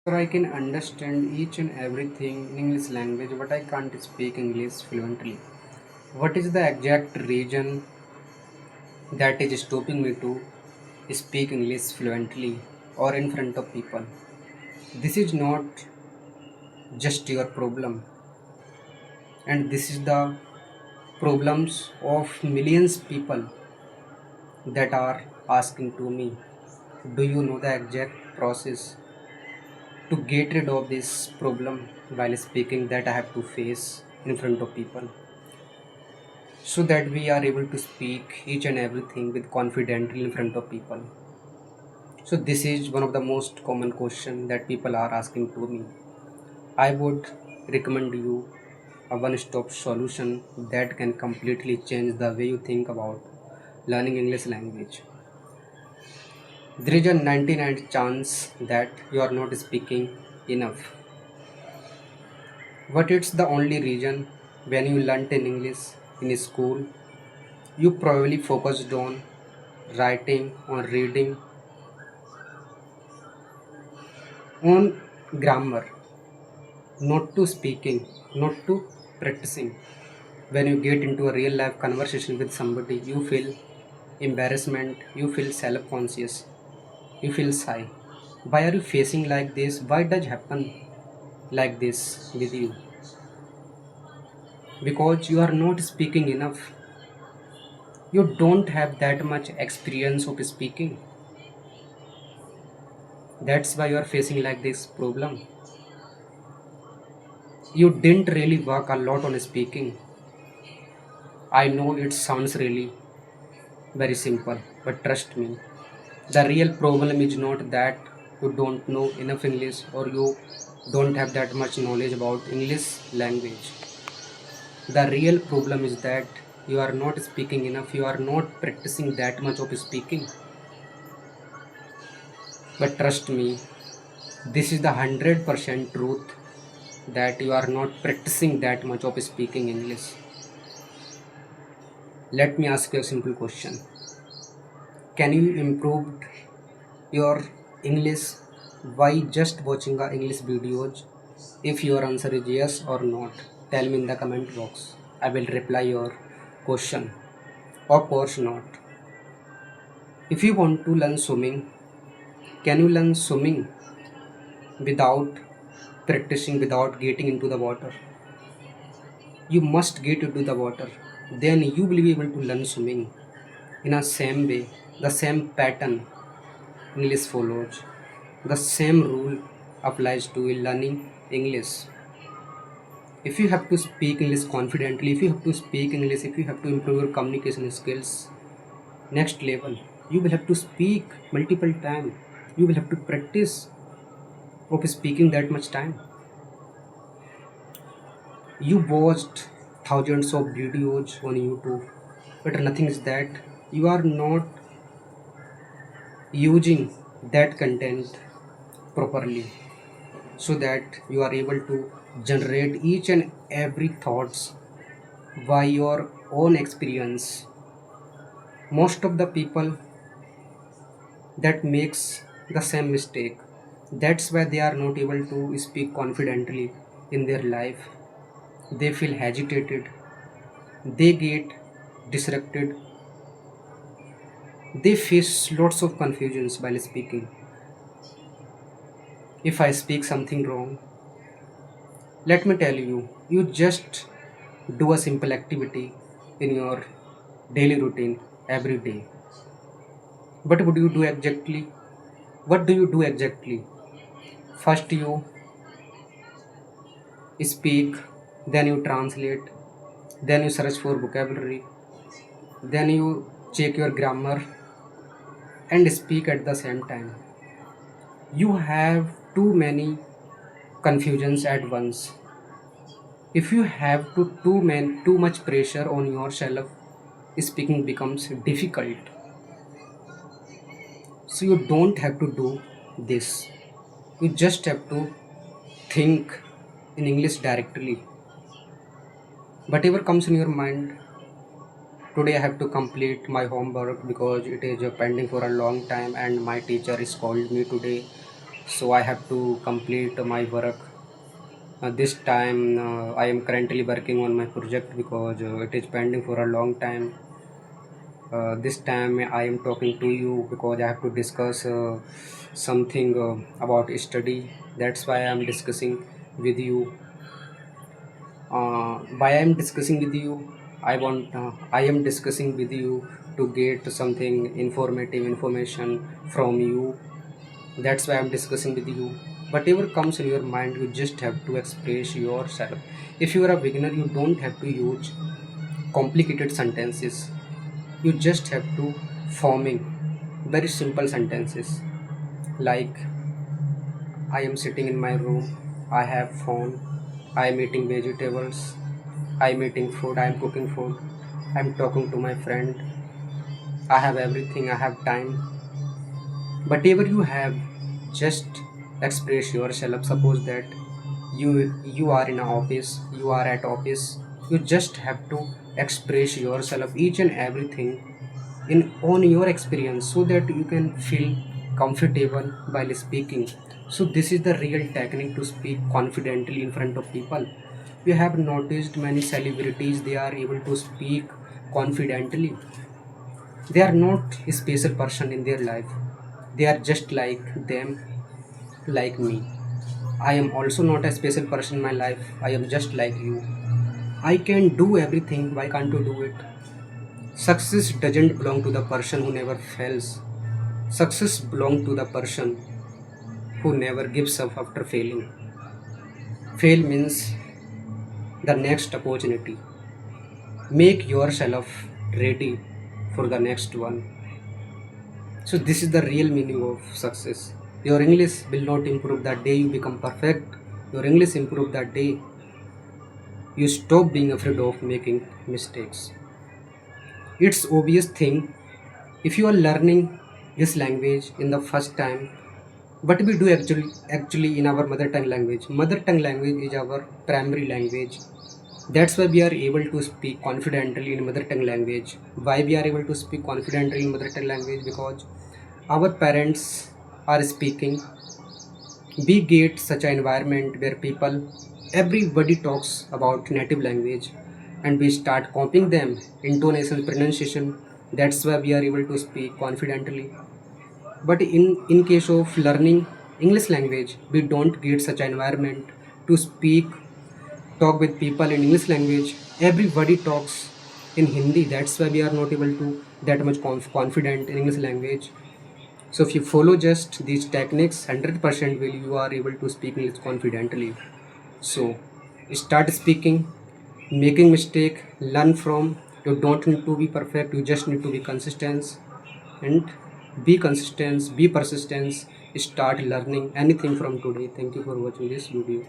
So I can understand each and everything in English language, but I can't speak English fluently. What is the exact reason that is stopping me to speak English fluently or in front of people? This is not just your problem, and this is the problems of millions people that are asking to me. Do you know the exact process to get rid of this problem while speaking that I have to face in front of people, so that we are able to speak each and everything with confidently in front of people? So this is one of the most common question that people are asking to me. I would recommend you a one-stop solution that can completely change the way you think about learning English language. There is a 99 chance that you are not speaking enough, but it's the only reason. When you learnt in English in school, you probably focused on writing, on reading, on grammar, not to speaking, not to practicing. When you get into a real life conversation with somebody, you feel embarrassment, you feel self conscious, you feel shy. Why are you facing like this? Why does happen like this with you? Because you are not speaking enough. You don't have that much experience of speaking. That's why you are facing like this problem. You didn't really work a lot on speaking. I know it sounds really very simple, but trust me, the real problem is not that you don't know enough English or you don't have that much knowledge about English language. The real problem is that you are not speaking enough, you are not practicing that much of speaking. But trust me, this is the 100% truth that you are not practicing that much of speaking English. Let me ask you a simple question. Can you improve your English by just watching the English videos? If your answer is yes or not, tell me in the comment box. I will reply your question. Of course not. If you want to learn swimming, can you learn swimming without practicing, without getting into the water? You must get into the water. Then you will be able to learn swimming. In a same way, the same pattern English follows. The same rule applies to learning English. If you have to speak English confidently, if you have to speak English, if you have to improve your communication skills next level, you will have to speak multiple times. You will have to practice of speaking that much time. You watched thousands of videos on YouTube, but nothing is that. You are not using that content properly, so that you are able to generate each and every thoughts by your own experience. Most of the people that makes the same mistake. That's why they are not able to speak confidently in their life. They feel agitated, they get disrupted, they face lots of confusions while speaking. If I speak something wrong, let me tell you, you just do a simple activity in your daily routine every day. What would you do exactly? What do you do exactly? First you speak, then you translate, then you search for vocabulary, then you check your grammar and speak at the same time. You have too many confusions at once. If you have too much pressure on yourself, speaking becomes difficult. So you don't have to do this. You just have to think in English directly. Whatever comes in your mind, today I have to complete my homework because it is pending for a long time and my teacher is called me today so I have to complete my work. This time I am currently working on my project because it is pending for a long time. This time I am talking to you because I have to discuss something about study. That's why I am discussing with you. Why I am discussing with you, I am discussing with you to get something informative information from you. That's why I'm discussing with you. Whatever comes in your mind, you just have to express yourself. If you are a beginner, you don't have to use complicated sentences. You just have to forming very simple sentences like, I am sitting in my room, I have phone, I am eating vegetables, I am eating food, I am cooking food, I am talking to my friend, I have everything, I have time. Whatever you have, just express yourself. Suppose that you are in an office, you are at office, you just have to express yourself each and everything in on your experience so that you can feel comfortable while speaking. So this is the real technique to speak confidently in front of people. We have noticed many celebrities, they are able to speak confidently. They are not a special person in their life, they are just like them, like me. I am also not a special person in my life, I am just like you. I can do everything, why can't you do it? Success doesn't belong to the person who never fails. Success belongs to the person who never gives up after failing. Fail means the next opportunity. Make yourself ready for the next one. So, this is the real meaning of success. Your English will not improve the day you become perfect. Your English improve the day you stop being afraid of making mistakes. It's obvious thing. If you are learning this language in the first time, what we do actually in our mother tongue language. Mother tongue language is our primary language. That's why we are able to speak confidently in mother tongue language. Why we are able to speak confidently in mother tongue language? Because our parents are speaking. We get such an environment where people, everybody talks about native language, and we start copying them intonation, pronunciation. That's why we are able to speak confidently. But in case of learning English language, we don't get such an environment to speak, talk with people in English language. Everybody talks in Hindi. That's why we are not able to that much confident in English language. So if you follow just these techniques, 100% will you are able to speak English confidently. So start speaking, making mistake, learn from. You don't need to be perfect. You just need to be consistent, and be consistent, be persistent. Start learning anything from today. Thank you for watching this video.